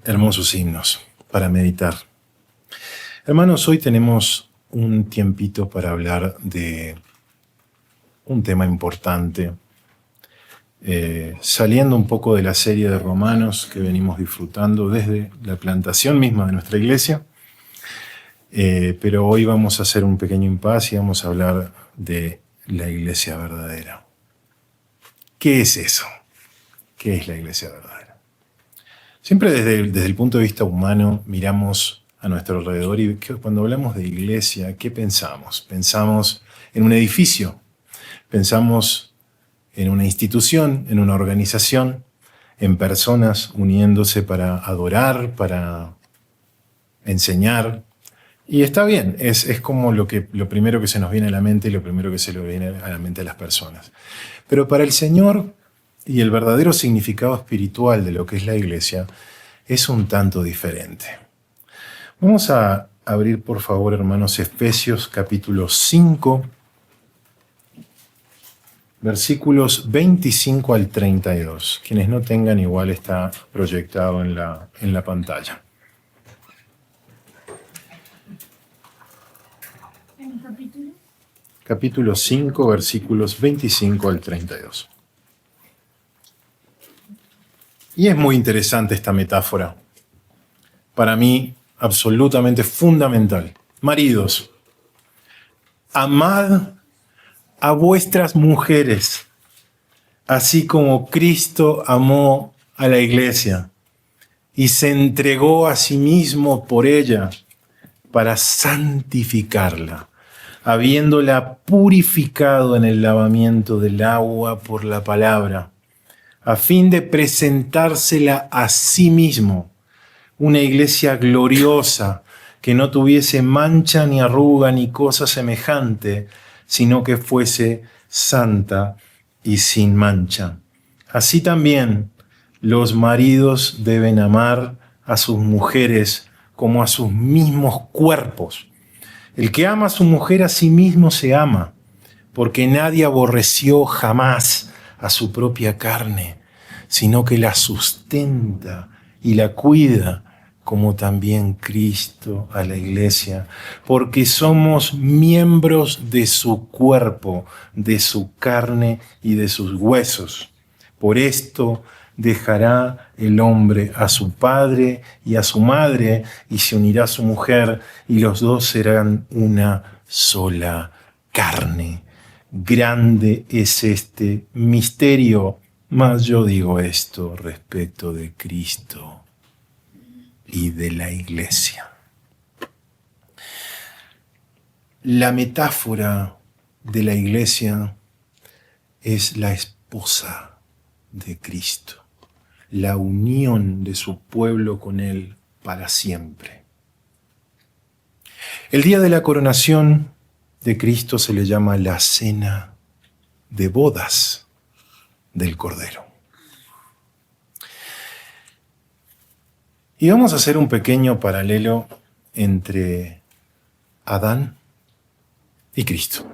Hermosos himnos para meditar. Hermanos, hoy tenemos un tiempito para hablar de un tema importante, saliendo un poco de la serie de Romanos que venimos disfrutando desde la plantación misma de nuestra iglesia, pero hoy vamos a hacer un pequeño impasse y vamos a hablar de la iglesia verdadera. ¿Qué es eso? ¿Qué es la iglesia verdadera? Siempre desde el punto de vista humano miramos a nuestro alrededor y cuando hablamos de iglesia, ¿qué pensamos? Pensamos en un edificio, pensamos en una institución, en una organización, en personas uniéndose para adorar, para enseñar. Y está bien, es como lo primero que se nos viene a la mente y lo primero que se le viene a la mente a las personas. Pero para el Señor y el verdadero significado espiritual de lo que es la iglesia es un tanto diferente. Vamos a abrir, por favor, hermanos, Efesios capítulo 5, versículos 25 al 32. Quienes no tengan, igual está proyectado en la pantalla. ¿En capítulo? Capítulo 5, versículos 25 al 32. Y es muy interesante esta metáfora. Para mí, absolutamente fundamental. Maridos, amad a vuestras mujeres, así como Cristo amó a la iglesia y se entregó a sí mismo por ella para santificarla, habiéndola purificado en el lavamiento del agua por la palabra, a fin de presentársela a sí mismo, una iglesia gloriosa, que no tuviese mancha ni arruga ni cosa semejante, sino que fuese santa y sin mancha. Así también los maridos deben amar a sus mujeres como a sus mismos cuerpos. El que ama a su mujer a sí mismo se ama, porque nadie aborreció jamás a su propia carne, sino que la sustenta y la cuida, como también Cristo a la iglesia, porque somos miembros de su cuerpo, de su carne y de sus huesos. Por esto dejará el hombre a su padre y a su madre, y se unirá a su mujer, y los dos serán una sola carne. Grande es este misterio, mas yo digo esto respecto de Cristo y de la iglesia. La metáfora de la iglesia es la esposa de Cristo, la unión de su pueblo con Él para siempre. El día de la coronación de Cristo se le llama la cena de bodas del Cordero. Y vamos a hacer un pequeño paralelo entre Adán y Cristo.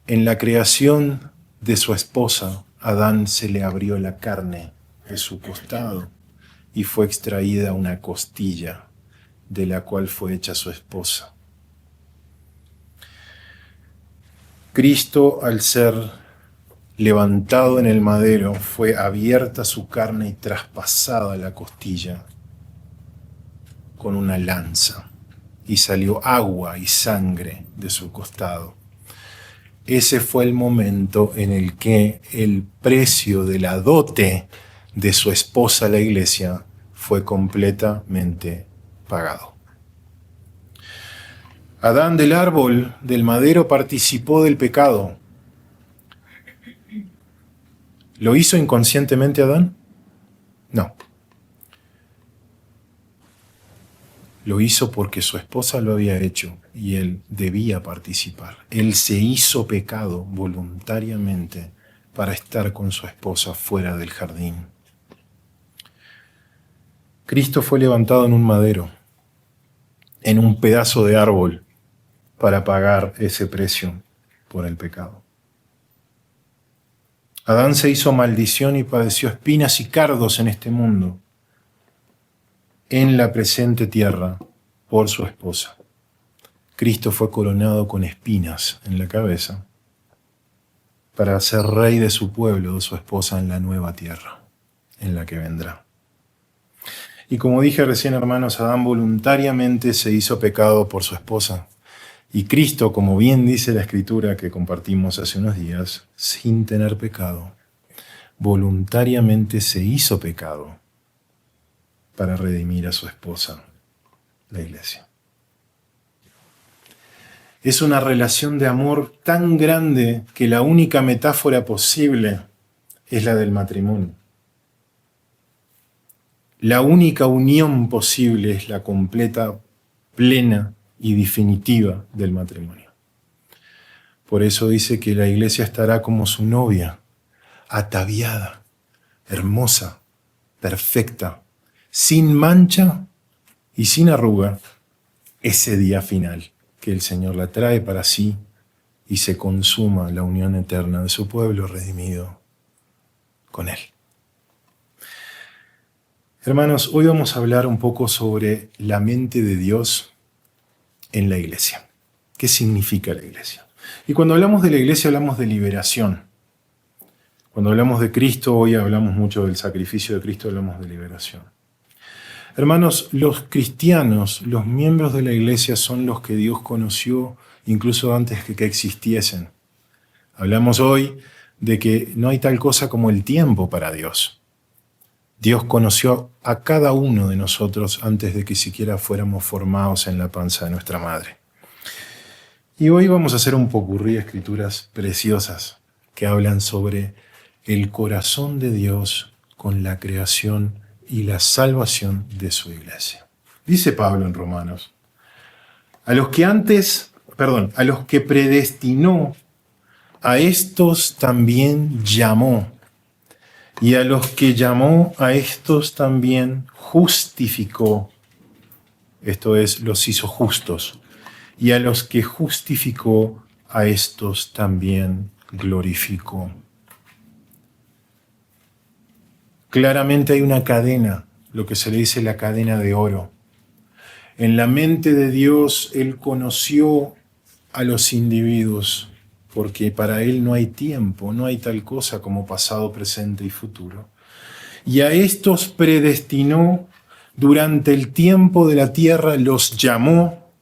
En la creación de su esposa, Adán se le abrió la carne de su costado y fue extraída una costilla de la cual fue hecha su esposa. Cristo, al ser levantado en el madero, fue abierta su carne y traspasada la costilla con una lanza, y salió agua y sangre de su costado. Ese fue el momento en el que el precio de la dote de su esposa, la iglesia, fue completamente pagado. Adán del árbol del madero participó del pecado. ¿Lo hizo inconscientemente Adán? No. Lo hizo porque su esposa lo había hecho y él debía participar. Él se hizo pecado voluntariamente para estar con su esposa fuera del jardín. Cristo fue levantado en un madero, en un pedazo de árbol, para pagar ese precio por el pecado. Adán se hizo maldición y padeció espinas y cardos en este mundo, en la presente tierra, por su esposa. Cristo fue coronado con espinas en la cabeza para ser rey de su pueblo, de su esposa, en la nueva tierra, en la que vendrá. Y como dije recién, hermanos, Adán voluntariamente se hizo pecado por su esposa. Y Cristo, como bien dice la Escritura que compartimos hace unos días, sin tener pecado, voluntariamente se hizo pecado para redimir a su esposa, la iglesia. Es una relación de amor tan grande que la única metáfora posible es la del matrimonio. La única unión posible es la completa, plena y definitiva del matrimonio. Por eso dice que la iglesia estará como su novia, ataviada, hermosa, perfecta, sin mancha y sin arruga, ese día final que el Señor la trae para sí y se consuma la unión eterna de su pueblo redimido con Él. Hermanos, hoy vamos a hablar un poco sobre la mente de Dios en la iglesia. ¿Qué significa la iglesia? Y cuando hablamos de la iglesia hablamos de liberación. Cuando hablamos de Cristo, hoy hablamos mucho del sacrificio de Cristo, hablamos de liberación. Hermanos, los cristianos, los miembros de la iglesia son los que Dios conoció incluso antes que existiesen. Hablamos hoy de que no hay tal cosa como el tiempo para Dios. Dios conoció a cada uno de nosotros antes de que siquiera fuéramos formados en la panza de nuestra madre. Y hoy vamos a hacer un popurrí de escrituras preciosas que hablan sobre el corazón de Dios con la creación y la salvación de su iglesia. Dice Pablo en Romanos, a los que predestinó, a estos también llamó, y a los que llamó, a estos también justificó, esto es, los hizo justos, y a los que justificó, a estos también glorificó. Claramente hay una cadena, lo que se le dice la cadena de oro. En la mente de Dios, Él conoció a los individuos, porque para Él no hay tiempo, no hay tal cosa como pasado, presente y futuro. Y a estos predestinó durante el tiempo de la tierra, los llamó,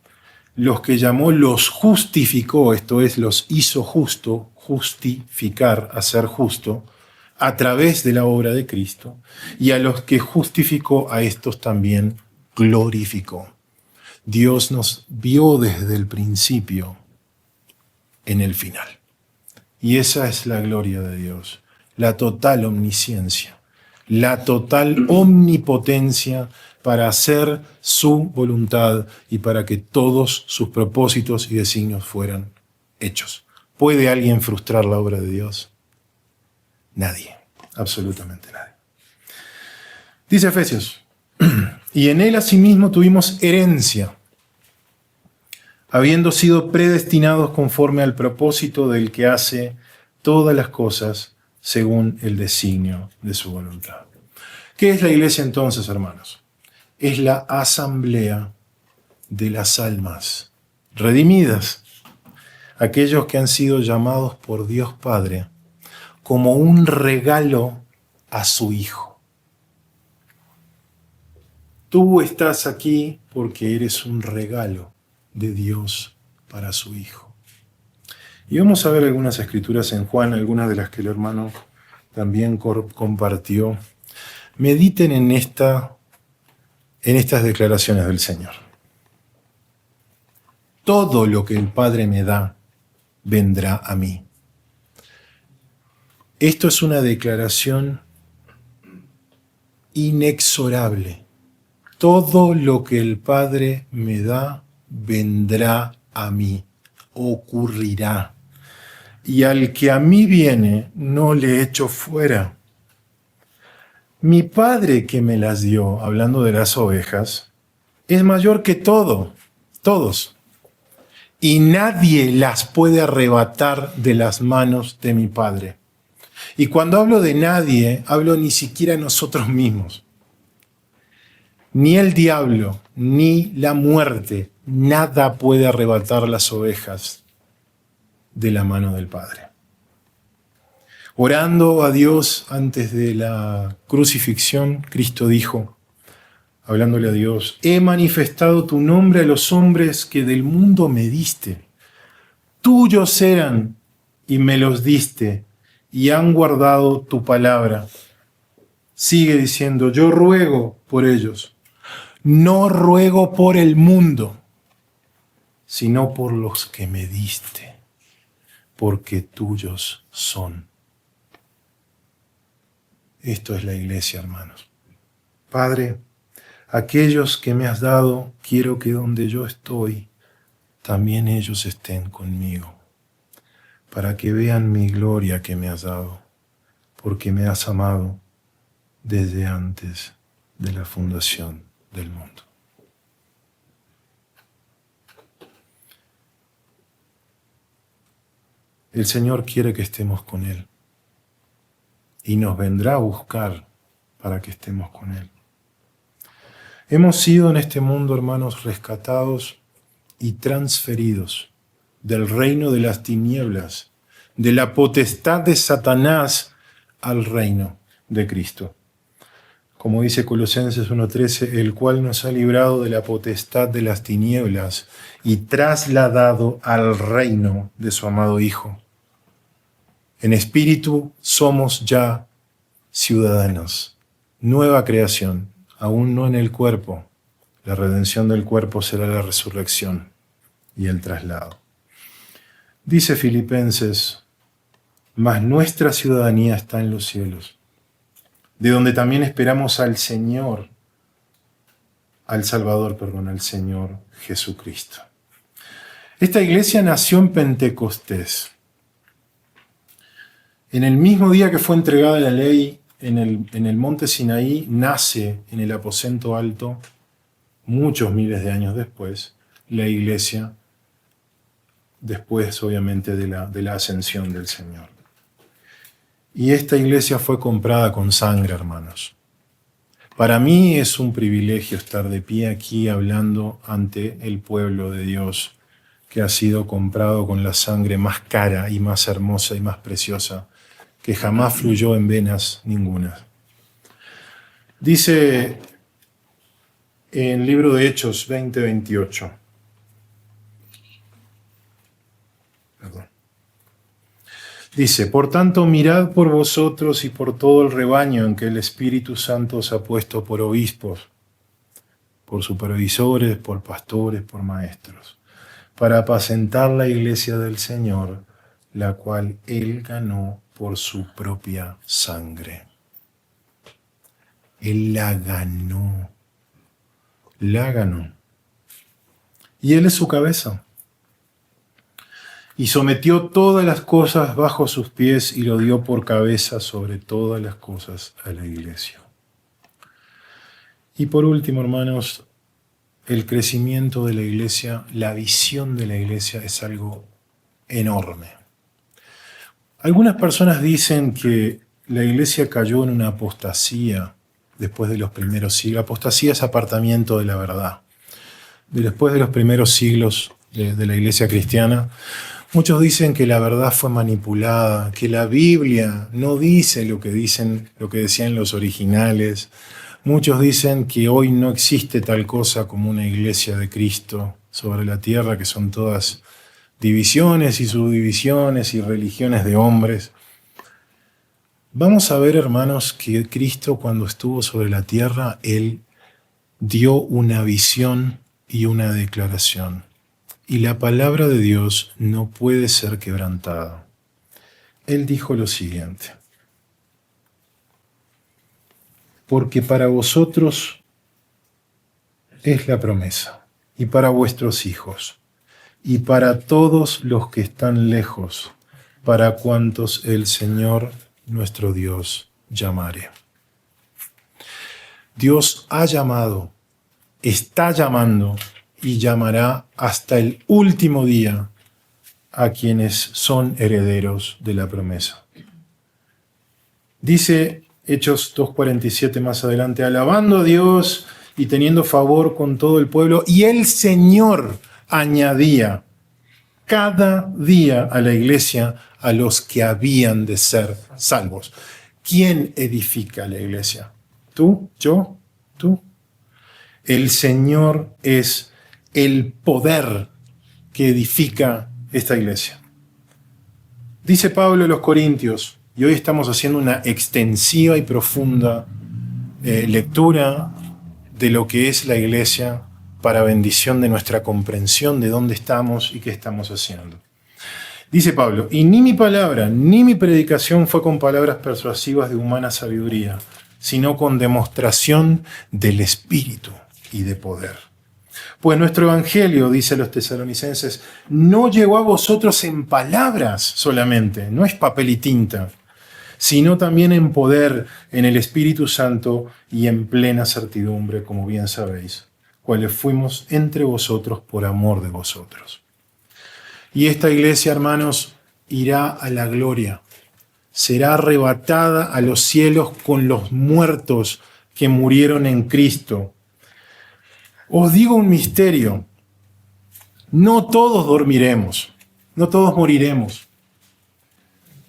los que llamó los justificó, esto es, los hizo justo, justificar, hacer justo, a través de la obra de Cristo, y a los que justificó, a estos también glorificó. Dios nos vio desde el principio en el final. Y esa es la gloria de Dios, la total omnisciencia, la total omnipotencia para hacer su voluntad y para que todos sus propósitos y designios fueran hechos. ¿Puede alguien frustrar la obra de Dios? Nadie, absolutamente nadie. Dice Efesios, y en él asimismo tuvimos herencia, habiendo sido predestinados conforme al propósito del que hace todas las cosas según el designio de su voluntad. ¿Qué es la iglesia entonces, hermanos? Es la asamblea de las almas redimidas, aquellos que han sido llamados por Dios Padre como un regalo a su Hijo. Tú estás aquí porque eres un regalo de Dios para su Hijo. Y vamos a ver algunas escrituras en Juan, algunas de las que el hermano también compartió. Mediten en estas declaraciones del Señor. Todo lo que el Padre me da, vendrá a mí. Esto es una declaración inexorable. Todo lo que el Padre me da, vendrá a mí, ocurrirá. Y al que a mí viene, no le echo fuera. Mi Padre que me las dio, hablando de las ovejas, es mayor que todos. Y nadie las puede arrebatar de las manos de mi Padre. Y cuando hablo de nadie, hablo ni siquiera nosotros mismos. Ni el diablo, ni la muerte, nada puede arrebatar las ovejas de la mano del Padre. Orando a Dios antes de la crucifixión, Cristo dijo, hablándole a Dios, he manifestado tu nombre a los hombres que del mundo me diste. Tuyos eran y me los diste y han guardado tu palabra. Sigue diciendo, yo ruego por ellos. No ruego por el mundo, sino por los que me diste, porque tuyos son. Esto es la iglesia, hermanos. Padre, aquellos que me has dado, quiero que donde yo estoy, también ellos estén conmigo, para que vean mi gloria que me has dado, porque me has amado desde antes de la fundación del mundo. El Señor quiere que estemos con Él y nos vendrá a buscar para que estemos con Él. Hemos sido en este mundo, hermanos, rescatados y transferidos del reino de las tinieblas, de la potestad de Satanás al reino de Cristo. Como dice Colosenses 1:13, el cual nos ha librado de la potestad de las tinieblas y trasladado al reino de su amado Hijo. En espíritu somos ya ciudadanos, nueva creación, aún no en el cuerpo. La redención del cuerpo será la resurrección y el traslado. Dice Filipenses, mas nuestra ciudadanía está en los cielos, de donde también esperamos al Señor, al Señor Jesucristo. Esta iglesia nació en Pentecostés. En el mismo día que fue entregada la ley en el monte Sinaí, nace en el aposento alto, muchos miles de años después, la iglesia, después obviamente de la ascensión del Señor. Y esta iglesia fue comprada con sangre, hermanos. Para mí es un privilegio estar de pie aquí hablando ante el pueblo de Dios que ha sido comprado con la sangre más cara y más hermosa y más preciosa que jamás fluyó en venas ninguna. Dice en el libro de Hechos 20:28. Dice, por tanto, mirad por vosotros y por todo el rebaño en que el Espíritu Santo os ha puesto por obispos, por supervisores, por pastores, por maestros, para apacentar la iglesia del Señor, la cual Él ganó por su propia sangre. Él la ganó. La ganó. Y Él es su cabeza. Y sometió todas las cosas bajo sus pies y lo dio por cabeza sobre todas las cosas a la iglesia. Y por último, hermanos, el crecimiento de la iglesia, la visión de la iglesia es algo enorme. Algunas personas dicen que la iglesia cayó en una apostasía después de los primeros siglos. Apostasía es apartamiento de la verdad. Después de los primeros siglos de la iglesia cristiana, muchos dicen que la verdad fue manipulada, que la Biblia no dice lo que decían los originales. Muchos dicen que hoy no existe tal cosa como una iglesia de Cristo sobre la tierra, que son todas divisiones y subdivisiones y religiones de hombres. Vamos a ver, hermanos, que Cristo cuando estuvo sobre la tierra, Él dio una visión y una declaración. Y la palabra de Dios no puede ser quebrantada. Él dijo lo siguiente: porque para vosotros es la promesa, y para vuestros hijos, y para todos los que están lejos, para cuantos el Señor nuestro Dios llamare. Dios ha llamado, está llamando y llamará hasta el último día a quienes son herederos de la promesa. Dice Hechos 2:47 más adelante, alabando a Dios y teniendo favor con todo el pueblo, y el Señor añadía cada día a la iglesia a los que habían de ser salvos. ¿Quién edifica la iglesia? ¿Tú? ¿Yo? ¿Tú? El Señor es el poder que edifica esta iglesia. Dice Pablo a los Corintios, y hoy estamos haciendo una extensiva y profunda lectura de lo que es la iglesia para bendición de nuestra comprensión de dónde estamos y qué estamos haciendo. Dice Pablo, y ni mi palabra ni mi predicación fue con palabras persuasivas de humana sabiduría, sino con demostración del Espíritu y de poder. Pues nuestro evangelio, dice a los tesalonicenses, no llegó a vosotros en palabras solamente, no es papel y tinta, sino también en poder, en el Espíritu Santo y en plena certidumbre, como bien sabéis, cuales fuimos entre vosotros por amor de vosotros. Y esta iglesia, hermanos, irá a la gloria, será arrebatada a los cielos con los muertos que murieron en Cristo. Os digo un misterio, no todos dormiremos, no todos moriremos,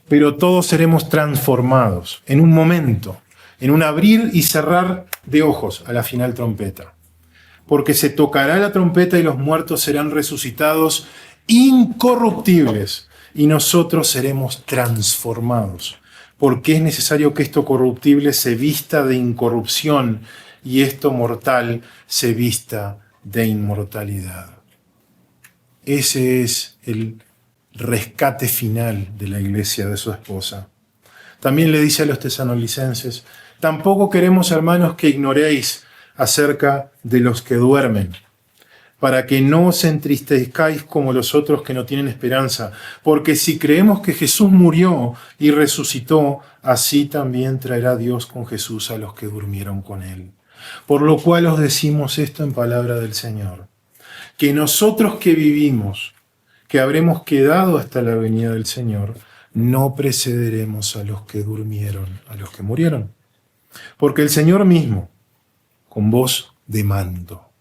pero todos seremos transformados en un momento, en un abrir y cerrar de ojos a la final trompeta. Porque se tocará la trompeta y los muertos serán resucitados incorruptibles y nosotros seremos transformados. Porque es necesario que esto corruptible se vista de incorrupción y esto mortal se vista de inmortalidad. Ese es el rescate final de la iglesia de su esposa. También le dice a los tesalonicenses, tampoco queremos, hermanos, que ignoréis acerca de los que duermen, para que no os entristezcáis como los otros que no tienen esperanza, porque si creemos que Jesús murió y resucitó, así también traerá Dios con Jesús a los que durmieron con él. Por lo cual os decimos esto en palabra del Señor, que nosotros que vivimos, que habremos quedado hasta la venida del Señor, no precederemos a los que durmieron, a los que murieron. Porque el Señor mismo, con voz de mando,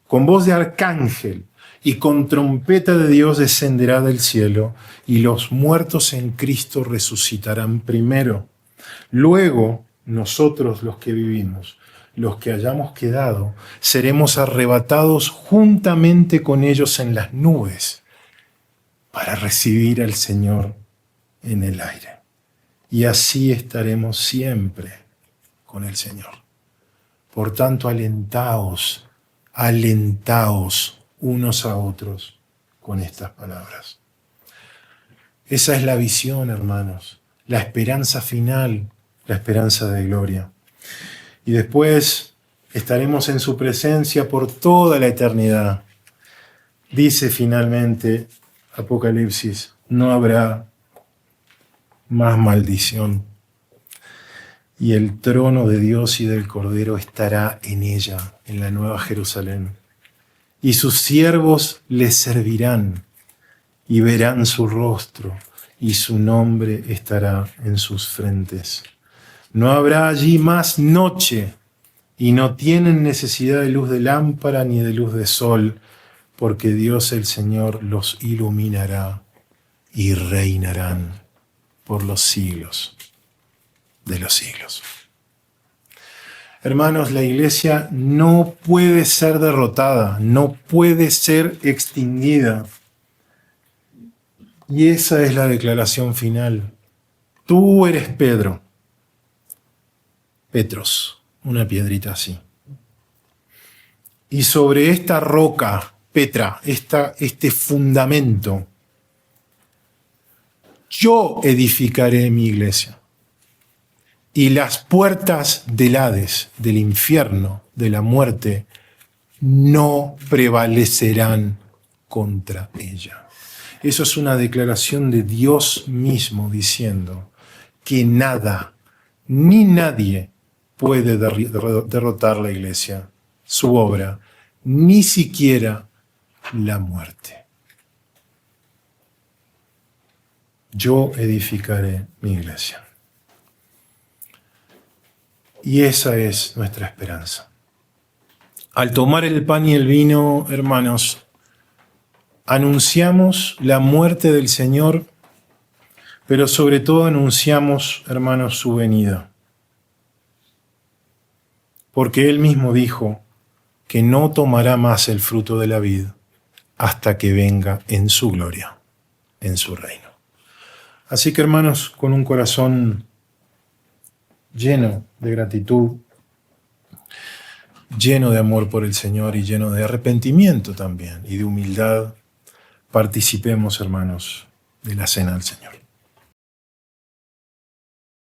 con voz de arcángel y con trompeta de Dios descenderá del cielo, y los muertos en Cristo resucitarán primero. Luego, nosotros los que vivimos, los que hayamos quedado, seremos arrebatados juntamente con ellos en las nubes para recibir al Señor en el aire. Y así estaremos siempre con el Señor. Por tanto, alentaos unos a otros con estas palabras. Esa es la visión, hermanos, la esperanza final, la esperanza de gloria. Y después estaremos en su presencia por toda la eternidad. Dice finalmente Apocalipsis, no habrá más maldición. Y el trono de Dios y del Cordero estará en ella, en la Nueva Jerusalén. Y sus siervos les servirán y verán su rostro, y su nombre estará en sus frentes. No habrá allí más noche, y no tienen necesidad de luz de lámpara ni de luz de sol, porque Dios el Señor los iluminará y reinarán por los siglos de los siglos. Hermanos, la iglesia no puede ser derrotada, no puede ser extinguida. Y esa es la declaración final. Tú eres Pedro. Petros, una piedrita así. Y sobre esta roca, Petra, este fundamento, yo edificaré mi iglesia. Y las puertas del Hades, del infierno, de la muerte, no prevalecerán contra ella. Eso es una declaración de Dios mismo diciendo que nada, ni nadie puede derrotar la iglesia, su obra, ni siquiera la muerte. Yo edificaré mi iglesia. Y esa es nuestra esperanza. Al tomar el pan y el vino, hermanos, anunciamos la muerte del Señor, pero sobre todo anunciamos, hermanos, su venida. Porque Él mismo dijo que no tomará más el fruto de la vid hasta que venga en su gloria, en su reino. Así que, hermanos, con un corazón lleno de gratitud, lleno de amor por el Señor y lleno de arrepentimiento también y de humildad, participemos, hermanos, de la cena del Señor.